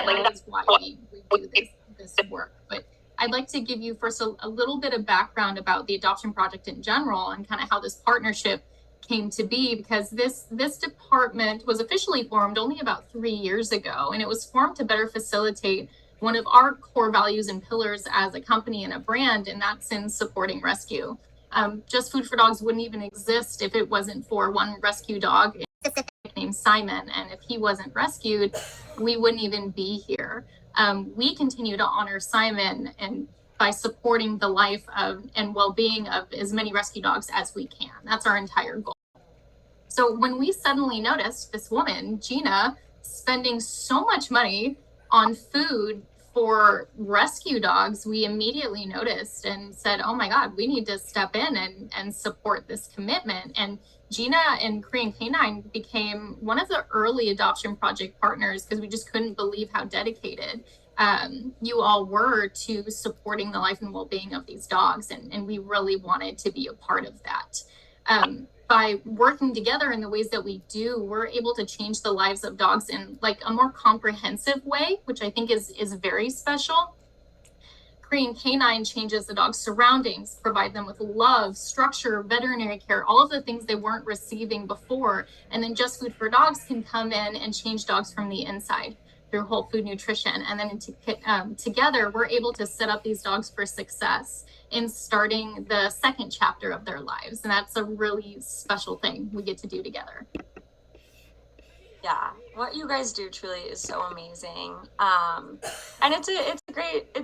that is why we do this work. But I'd like to give you first a little bit of background about the adoption project in general and kind of how this partnership came to be, because this department was officially formed only about 3 years ago, and it was formed to better facilitate one of our core values and pillars as a company and a brand, and that's in supporting rescue. Just Food for Dogs wouldn't even exist if it wasn't for one rescue dog named Simon, and if he wasn't rescued, we wouldn't even be here. We continue to honor Simon and by supporting the life of and well-being of as many rescue dogs as we can. That's our entire goal. So when we suddenly noticed this woman, Gina, spending so much money on food for rescue dogs, we immediately noticed and said, oh my God, we need to step in and support this commitment. And Gina and Korean Canine became one of the early adoption project partners because we just couldn't believe how dedicated you all were to supporting the life and well-being of these dogs. And we really wanted to be a part of that. By working together in the ways that we do, we're able to change the lives of dogs in like a more comprehensive way, which I think is very special. Korean Canine changes the dog's surroundings, provide them with love, structure, veterinary care, all of the things they weren't receiving before. And then Just Food for Dogs can come in and change dogs from the inside through whole food nutrition. And then together, we're able to set up these dogs for success in starting the second chapter of their lives. And that's a really special thing we get to do together. Yeah, what you guys do truly is so amazing. And it's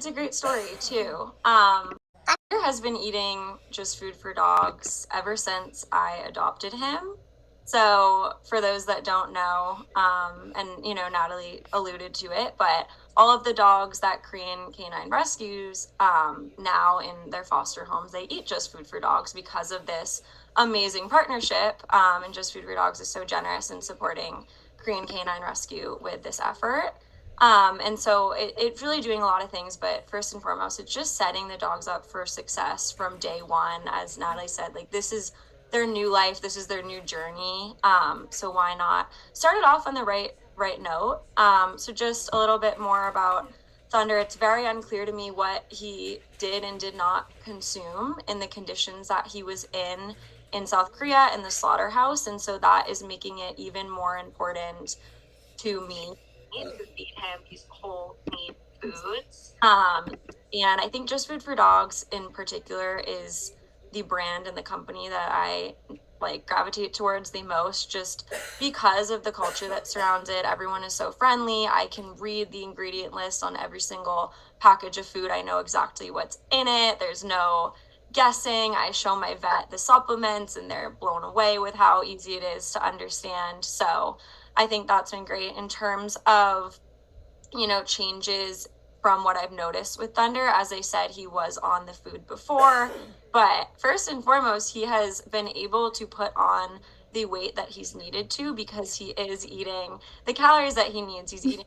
a great story too. Thunder has been eating Just Food for Dogs ever since I adopted him. So for those that don't know, and you know, Natalie alluded to it, but all of the dogs that Korean Canine rescues now in their foster homes, they eat Just Food for Dogs because of this amazing partnership. And Just Food for Dogs is so generous in supporting Korean Canine Rescue with this effort. And so it's really doing a lot of things, but first and foremost, it's just setting the dogs up for success from day one. As Natalie said, like, this is their new life, this is their new journey. So why not start it off on the right note? So just a little bit more about Thunder. It's very unclear to me what he did and did not consume in the conditions that he was in South Korea in the slaughterhouse, and so that is making it even more important to me to feed him these whole meat foods. And I think Just Food for Dogs in particular is the brand and the company that I like gravitate towards the most, just because of the culture that surrounds it. Everyone is so friendly. I can read the ingredient list on every single package of food. I know exactly what's in it. There's no guessing. I show my vet the supplements and they're blown away with how easy it is to understand. So I think that's been great in terms of, you know, changes from what I've noticed with Thunder. As I said, he was on the food before, but first and foremost, he has been able to put on the weight that he's needed to because he is eating the calories that he needs. He's eating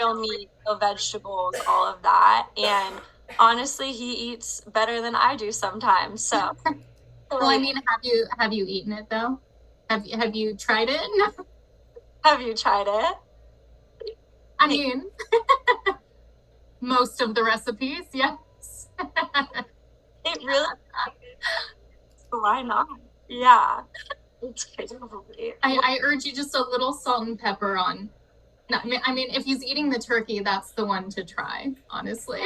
real meat, real vegetables, all of that. And honestly, he eats better than I do sometimes. So, well, I mean, have you eaten it though? Have you tried it? Have you tried it? I mean, most of the recipes, yes. It really. Why not? Yeah. It's crazy. I urge you just a little salt and pepper on. I mean, if he's eating the turkey, that's the one to try, honestly.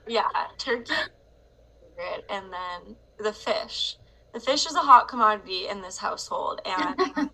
Yeah, turkey, and then the fish. The fish is a hot commodity in this household, and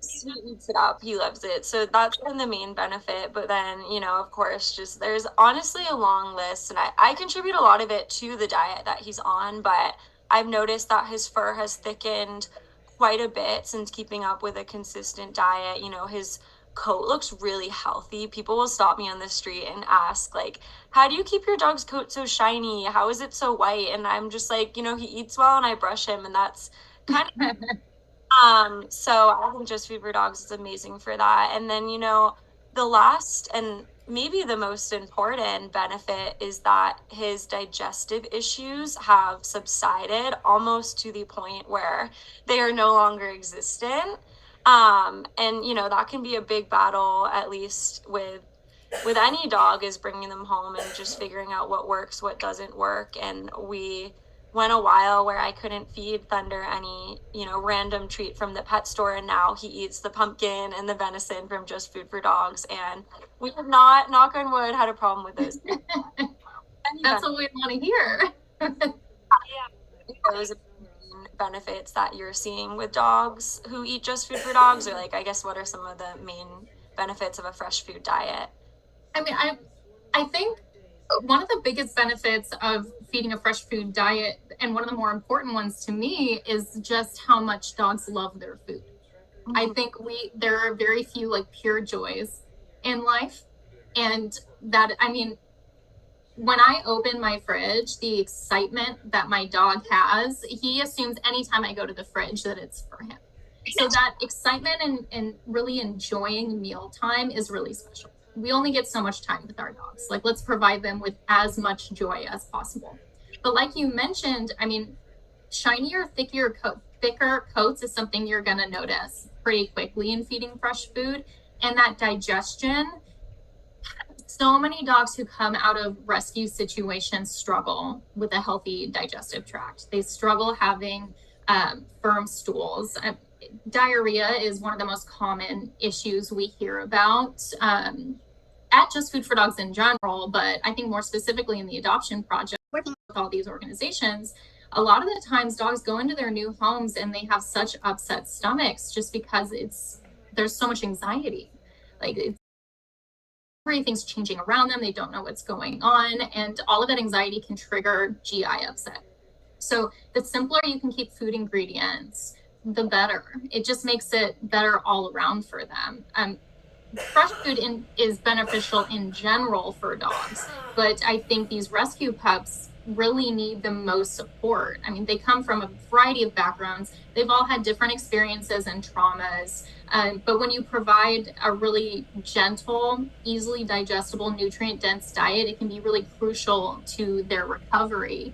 he eats it up. He loves it. So that's been the main benefit. But then, you know, of course, just there's honestly a long list, and I contribute a lot of it to the diet that he's on, but I've noticed that his fur has thickened quite a bit since keeping up with a consistent diet. You know, his coat looks really healthy. People will stop me on the street and ask, like, how do you keep your dog's coat so shiny? How is it so white? And I'm just like, you know, he eats well and I brush him, and that's kind of so I think Just Food for Dogs is amazing for that. And then, you know, the last and maybe the most important benefit is that his digestive issues have subsided almost to the point where they are no longer existent. And that can be a big battle, at least with any dog, is bringing them home and just figuring out what works, what doesn't work. And we went a while where I couldn't feed Thunder any, random treat from the pet store, and now he eats the pumpkin and the venison from Just Food for Dogs, and we have not, knock on wood, had a problem with those. That's what we want to hear. Those benefits that you're seeing with dogs who eat Just Food for Dogs, or I guess what are some of the main benefits of a fresh food diet? I mean, I think one of the biggest benefits of feeding a fresh food diet, and one of the more important ones to me, is just how much dogs love their food. Mm-hmm. I think there are very few pure joys in life, and that, I mean, when I open my fridge, the excitement that my dog has, he assumes anytime I go to the fridge that it's for him. So that excitement and really enjoying mealtime is really special. We only get so much time with our dogs. Let's provide them with as much joy as possible. But like you mentioned, I mean, shinier, thicker coats is something you're going to notice pretty quickly in feeding fresh food. And that digestion, so many dogs who come out of rescue situations struggle with a healthy digestive tract. They struggle having firm stools. Diarrhea is one of the most common issues we hear about at Just Food for Dogs in general, but I think more specifically in the adoption project, working with all these organizations, a lot of the times dogs go into their new homes and they have such upset stomachs just because there's so much anxiety. Everything's changing around them. They don't know what's going on. And all of that anxiety can trigger GI upset. So the simpler you can keep food ingredients, the better. It just makes it better all around for them. Fresh food is beneficial in general for dogs, but I think these rescue pups really need the most support. I mean, they come from a variety of backgrounds. They've all had different experiences and traumas. But when you provide a really gentle, easily digestible, nutrient-dense diet, it can be really crucial to their recovery.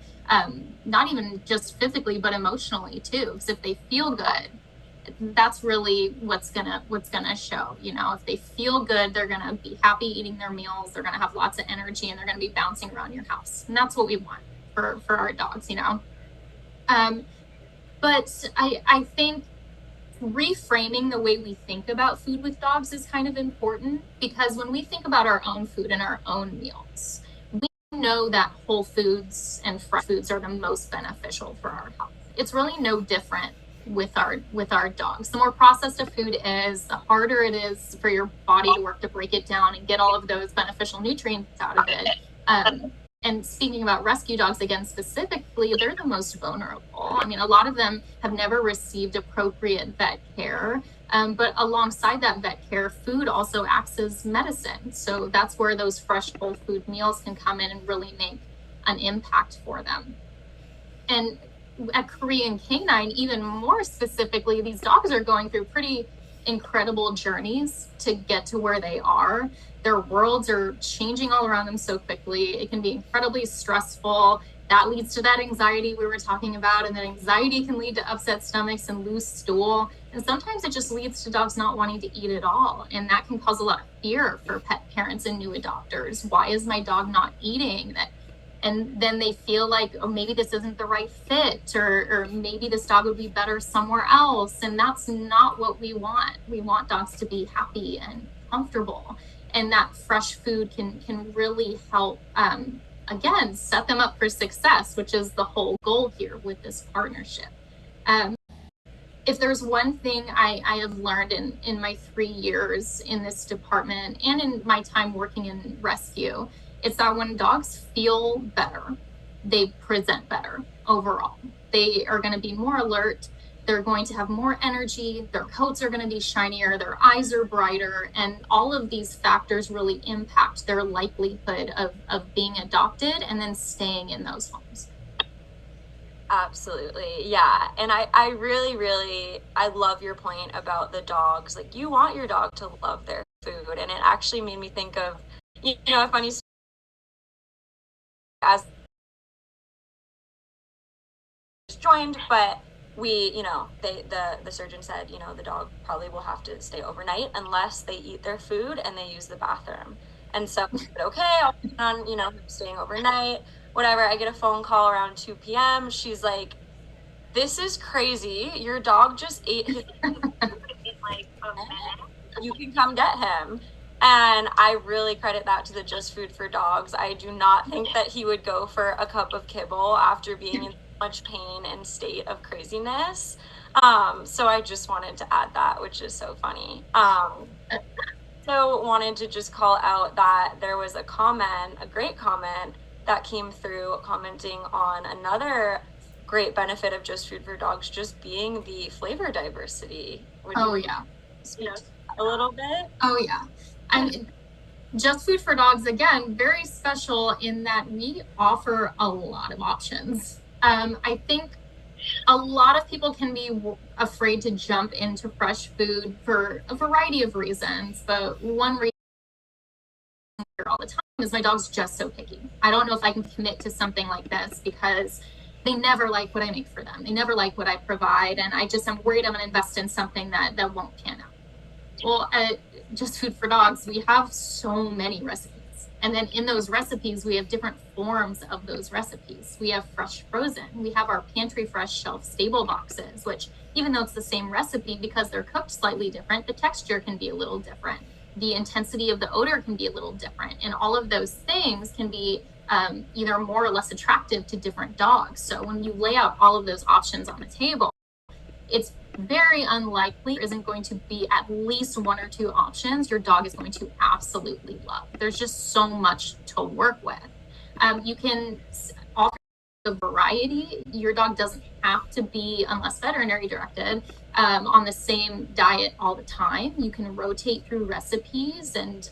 Not even just physically, but emotionally too. Because if they feel good, that's really what's gonna show. If they feel good, they're gonna be happy eating their meals. They're gonna have lots of energy, and they're gonna be bouncing around your house. And that's what we want for our dogs. But I think reframing the way we think about food with dogs is kind of important, because when we think about our own food and our own meals, we know that whole foods and fresh foods are the most beneficial for our health. It's really no different with our dogs. The more processed a food is, the harder it is for your body to work to break it down and get all of those beneficial nutrients out of it. And speaking about rescue dogs again specifically, they're the most vulnerable. I mean, a lot of them have never received appropriate vet care, but alongside that vet care, food also acts as medicine. So that's where those fresh whole food meals can come in and really make an impact for them. And at Korean Canine, even more specifically, these dogs are going through pretty incredible journeys to get to where they are. Their worlds are changing all around them so quickly. It can be incredibly stressful. That leads to that anxiety we were talking about, and that anxiety can lead to upset stomachs and loose stool. And sometimes it just leads to dogs not wanting to eat at all. And that can cause a lot of fear for pet parents and new adopters. Why is my dog not eating? And then they feel like, oh, maybe this isn't the right fit, or maybe this dog would be better somewhere else. And that's not what we want. We want dogs to be happy and comfortable. And that fresh food can really help, again, set them up for success, which is the whole goal here with this partnership. If there's one thing I have learned in my 3 years in this department and in my time working in rescue, it's that when dogs feel better, they present better overall. They are going to be more alert. They're going to have more energy. Their coats are going to be shinier. Their eyes are brighter. And all of these factors really impact their likelihood of being adopted and then staying in those homes. Absolutely. Yeah. And I really, I love your point about the dogs. You want your dog to love their food. And it actually made me think of, a funny story. As joined, but we, the surgeon said, the dog probably will have to stay overnight unless they eat their food and they use the bathroom. And so I said, okay, I'll plan on, him staying overnight, whatever. I get a phone call around 2 p.m. She's like, this is crazy. Your dog just ate his food in like a minute. You can come get him. And I really credit that to the Just Food for Dogs. I do not think that he would go for a cup of kibble after being in so much pain and state of craziness. So I just wanted to add that, which is so funny. So wanted to just call out that there was a great comment that came through commenting on another great benefit of Just Food for Dogs, just being the flavor diversity. Oh yeah. Speak a little bit. Oh yeah. And Just Food for Dogs, again, very special in that we offer a lot of options. I think a lot of people can be afraid to jump into fresh food for a variety of reasons, but one reason all the time is my dog's just so picky. I don't know if I can commit to something like this because they never like what I make for them. They never like what I provide, and I'm worried I'm going to invest in something that won't pan out. Well, at Just Food for Dogs, we have so many recipes. And then in those recipes, we have different forms of those recipes. We have fresh frozen. We have our pantry fresh shelf stable boxes, which even though it's the same recipe, because they're cooked slightly different, the texture can be a little different. The intensity of the odor can be a little different. And all of those things can be either more or less attractive to different dogs. So when you lay out all of those options on the table, it's very unlikely there isn't going to be at least one or two options your dog is going to absolutely love. There's just so much to work with. You can offer the variety. Your dog doesn't have to be, unless veterinary directed, on the same diet all the time. You can rotate through recipes and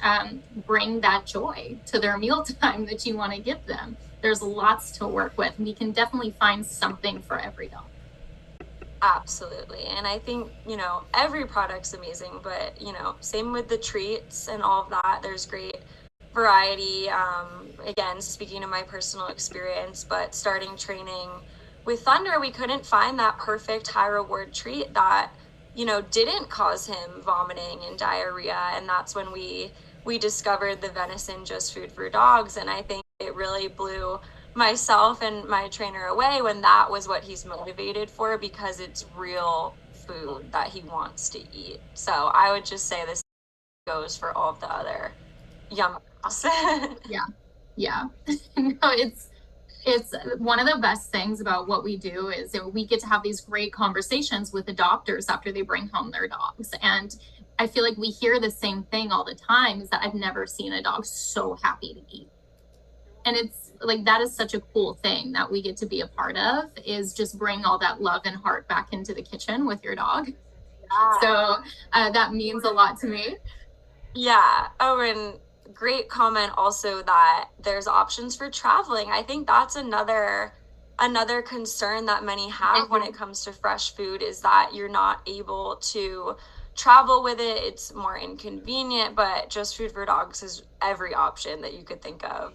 bring that joy to their mealtime that you want to give them. There's lots to work with. We can definitely find something for every dog. Absolutely. And I think, every product's amazing, but, same with the treats and all of that. There's great variety. Again, speaking of my personal experience, but starting training with Thunder, we couldn't find that perfect high reward treat that, didn't cause him vomiting and diarrhea. And that's when we discovered the venison Just Food for Dogs. And I think it really blew myself and my trainer away when that was what he's motivated for, because it's real food that he wants to eat. So I would just say this goes for all of the other yum. Yeah. No, it's one of the best things about what we do is that we get to have these great conversations with the doctors after they bring home their dogs. And I feel like we hear the same thing all the time, is that I've never seen a dog so happy to eat. And it's like, that is such a cool thing that we get to be a part of, is just bring all that love and heart back into the kitchen with your dog. Yeah. So that means a lot to me. Yeah. Oh, and great comment also that there's options for traveling. I think that's another concern that many have when it comes to fresh food, is that you're not able to travel with it. It's more inconvenient, but Just Food for Dogs is every option that you could think of.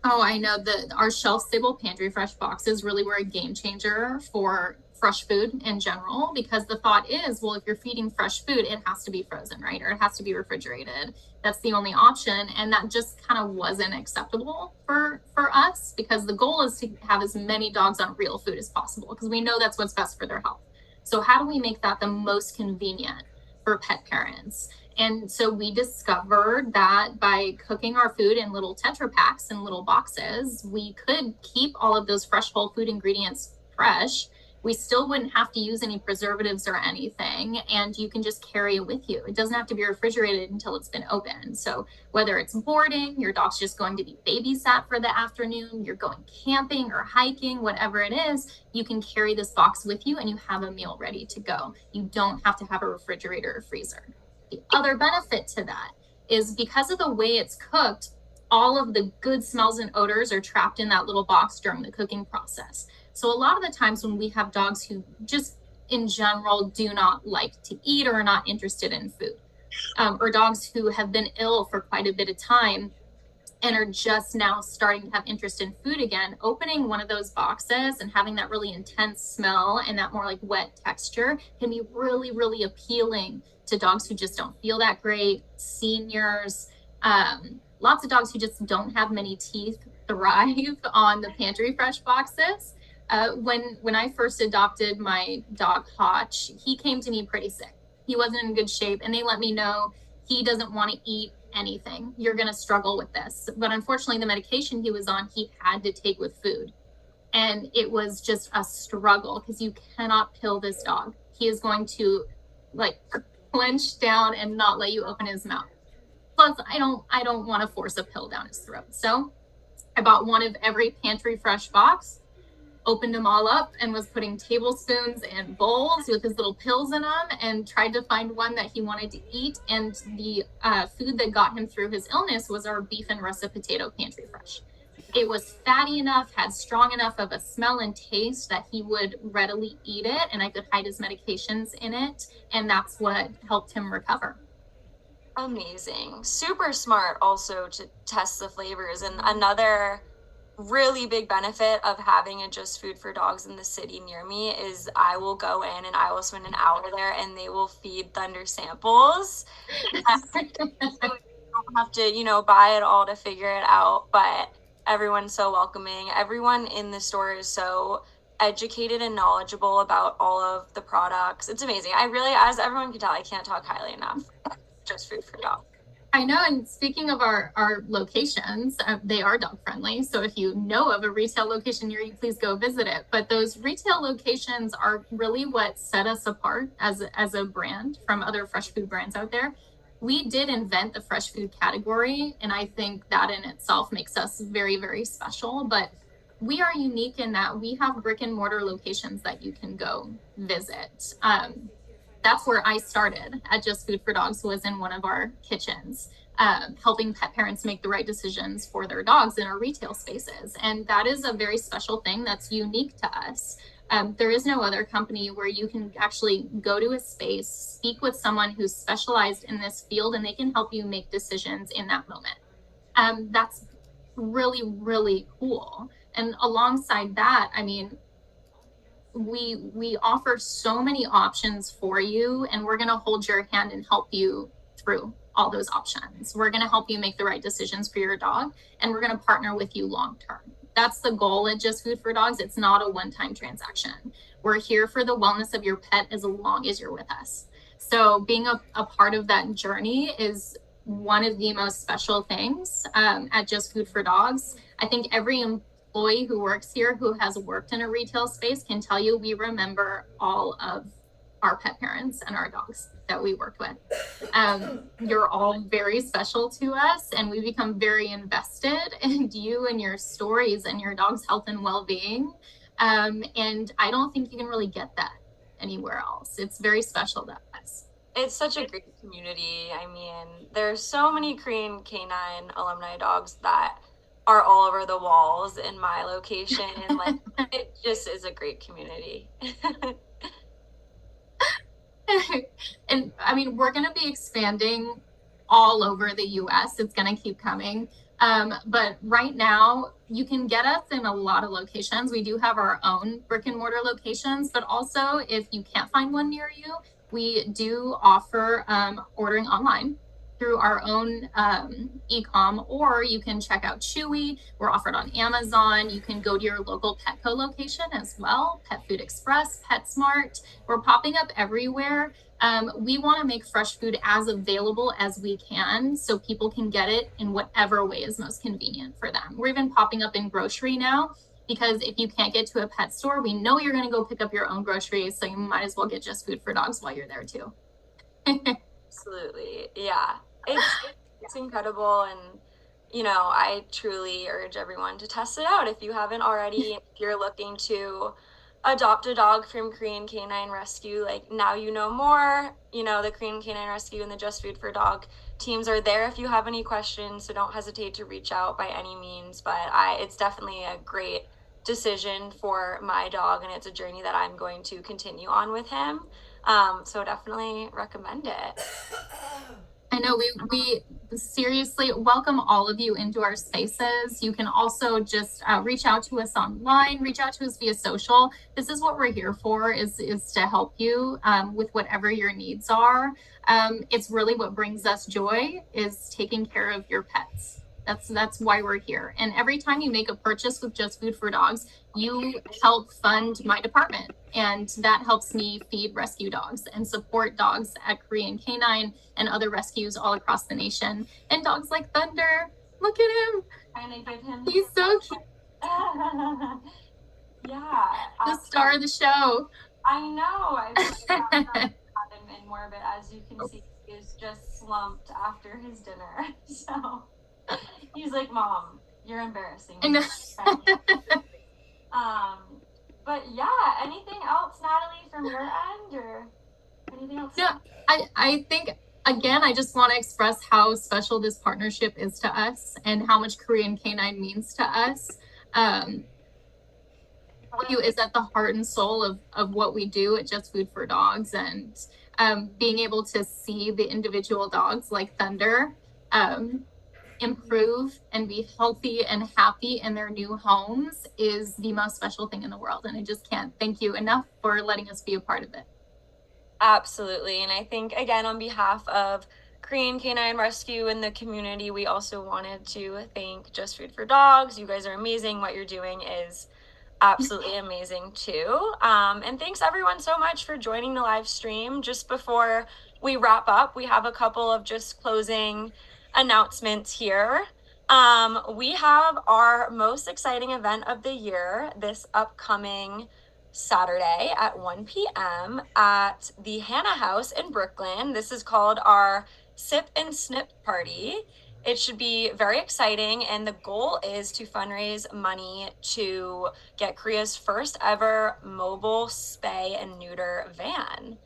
Oh, I know that our shelf stable pantry fresh boxes really were a game changer for fresh food in general, because the thought is, well, if you're feeding fresh food, it has to be frozen, right? Or it has to be refrigerated. That's the only option. And that just kind of wasn't acceptable for us, because the goal is to have as many dogs on real food as possible, because we know that's what's best for their health. So how do we make that the most convenient for pet parents? And so we discovered that by cooking our food in little Tetra packs and little boxes, we could keep all of those fresh whole food ingredients fresh. We still wouldn't have to use any preservatives or anything, and you can just carry it with you. It doesn't have to be refrigerated until it's been opened. So whether it's boarding, your dog's just going to be babysat for the afternoon, you're going camping or hiking, whatever it is, you can carry this box with you and you have a meal ready to go. You don't have to have a refrigerator or freezer. The other benefit to that is, because of the way it's cooked, all of the good smells and odors are trapped in that little box during the cooking process. So a lot of the times when we have dogs who just in general do not like to eat or are not interested in food, or dogs who have been ill for quite a bit of time, and are just now starting to have interest in food again, opening one of those boxes and having that really intense smell and that more like wet texture can be really, really appealing to dogs who just don't feel that great, seniors, lots of dogs who just don't have many teeth thrive on the pantry fresh boxes. When I first adopted my dog Hotch, he came to me pretty sick. He wasn't in good shape, and they let me know he doesn't want to eat anything. You're going to struggle with this. But unfortunately, the medication he was on, he had to take with food. And it was just a struggle because you cannot pill this dog. He is going to like clench down and not let you open his mouth. Plus, I don't want to force a pill down his throat. So I bought one of every pantry fresh box, opened them all up, and was putting tablespoons and bowls with his little pills in them, and tried to find one that he wanted to eat. And the food that got him through his illness was our beef and russet potato pantry fresh. It was fatty enough, had strong enough of a smell and taste that he would readily eat it, and I could hide his medications in it, and that's what helped him recover. Amazing. Super smart also to test the flavors. And another really big benefit of having a Just Food for Dogs in the city near me is I will go in and I will spend an hour there and they will feed Thunder samples. You don't have to, buy it all to figure it out, but everyone's so welcoming. Everyone in the store is so educated and knowledgeable about all of the products. It's amazing. I really, as everyone can tell, I can't talk highly enough. Just Food for Dogs. I know, and speaking of our locations, they are dog friendly. So if you know of a retail location near you, please go visit it. But those retail locations are really what set us apart as a brand from other fresh food brands out there. We did invent the fresh food category, and I think that in itself makes us very, very special. But we are unique in that we have brick and mortar locations that you can go visit. That's where I started at Just Food for Dogs, was in one of our kitchens, helping pet parents make the right decisions for their dogs in our retail spaces. And that is a very special thing that's unique to us. There is no other company where you can actually go to a space, speak with someone who's specialized in this field, and they can help you make decisions in that moment. That's really, really cool. And alongside that, I mean, we offer so many options for you, and we're going to hold your hand and help you through all those options. We're going to help you make the right decisions for your dog, and we're going to partner with you long term. That's the goal at Just Food for Dogs. It's not a one-time transaction. We're here for the wellness of your pet as long as you're with us. So being a part of that journey is one of the most special things at Just Food for Dogs. I think every employee who works here who has worked in a retail space can tell you we remember all of our pet parents and our dogs that we worked with. You're all very special to us, and we become very invested in you and your stories and your dog's health and well-being. And I don't think you can really get that anywhere else. It's very special to us. It's such a great community. I mean, there's so many Korean Canine alumni dogs that are all over the walls in my location. Like, it just is a great community. And I mean, we're going to be expanding all over the US. It's going to keep coming. But right now, you can get us in a lot of locations. We do have our own brick and mortar locations, but also if you can't find one near you, we do offer ordering online through our own e-com, or you can check out Chewy. We're offered on Amazon. You can go to your local Petco location as well, Pet Food Express, PetSmart. We're popping up everywhere. We want to make fresh food as available as we can so people can get it in whatever way is most convenient for them. We're even popping up in grocery now, because if you can't get to a pet store, we know you're going to go pick up your own groceries, so you might as well get Just Food for Dogs while you're there too. Absolutely. Yeah. It's incredible, and I truly urge everyone to test it out if you haven't already. If you're looking to adopt a dog from Korean Canine Rescue, like, now you know more. The Korean Canine Rescue and the Just Food for Dog teams are there if you have any questions, so don't hesitate to reach out by any means. But it's definitely a great decision for my dog, and it's a journey that I'm going to continue on with him. So definitely recommend it. I know we seriously welcome all of you into our spaces. You can also just reach out to us online, reach out to us via social. This is what we're here for, is to help you with whatever your needs are. It's really what brings us joy, is taking care of your pets. That's why we're here. And every time you make a purchase with Just Food for Dogs, you help fund my department, and that helps me feed rescue dogs and support dogs at Korean Canine and other rescues all across the nation. And dogs like Thunder, look at him. Trying to give him. He's so cute. Yeah. The star of the show. I know. I really had him in more, but as you can see, he is just slumped after his dinner. So he's like, "Mom, you're embarrassing me." But yeah, anything else, Natalie, from your end, or anything else? Yeah, I think, again, I just want to express how special this partnership is to us and how much Korean Canine means to us. Value is at the heart and soul of what we do at Just Food for Dogs, and being able to see the individual dogs like Thunder improve and be healthy and happy in their new homes is the most special thing in the world. And I just can't thank you enough for letting us be a part of it. Absolutely. And I think, again, on behalf of Korean Canine Rescue and the community, we also wanted to thank Just Food for Dogs. You guys are amazing. What you're doing is absolutely amazing too. And thanks everyone so much for joining the live stream. Just before we wrap up, we have a couple of just closing announcements here. We have our most exciting event of the year this upcoming Saturday at 1 p.m. at the Hannah House in Brooklyn. This is called our Sip and Snip Party. It should be very exciting, and the goal is to fundraise money to get Korea's first ever mobile spay and neuter van.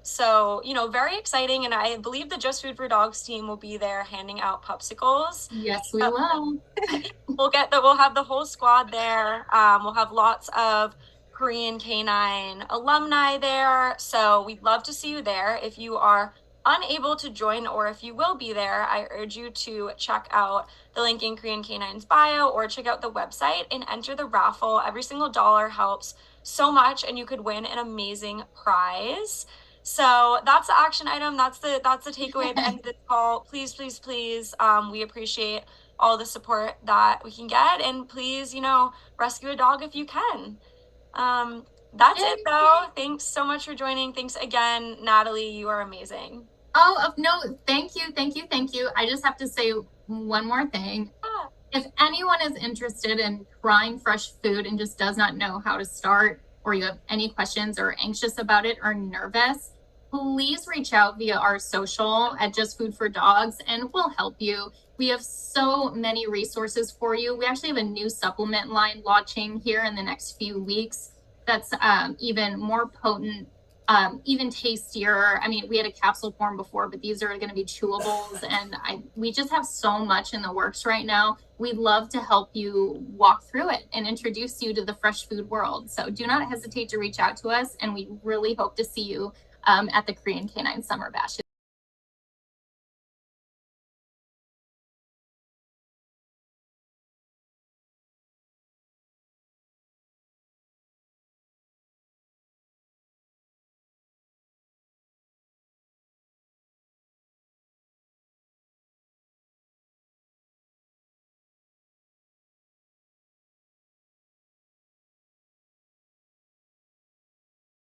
So, very exciting, and I believe the Just Food for Dogs team will be there handing out popsicles. Yes, we will. We'll have the whole squad there. We'll have lots of Korean Canine alumni there, so we'd love to see you there. If you are unable to join, or if you will be there, I urge you to check out the link in Korean Canine's bio, or check out the website and enter the raffle. Every single dollar helps so much, and you could win an amazing prize. So that's the action item. That's the takeaway at the end of this call. Please, please, please. We appreciate all the support that we can get, and please, rescue a dog if you can. That's it though. Thanks so much for joining. Thanks again, Natalie. You are amazing. Oh, no, thank you. I just have to say one more thing. If anyone is interested in trying fresh food and just does not know how to start, or you have any questions or anxious about it or nervous, please reach out via our social at Just Food for Dogs, and we'll help you. We have so many resources for you. We actually have a new supplement line launching here in the next few weeks that's even more potent, even tastier. I mean, we had a capsule form before, but these are going to be chewables, and we just have so much in the works right now. We'd love to help you walk through it and introduce you to the fresh food world. So do not hesitate to reach out to us, and we really hope to see you at the Korean Canine Summer Bash.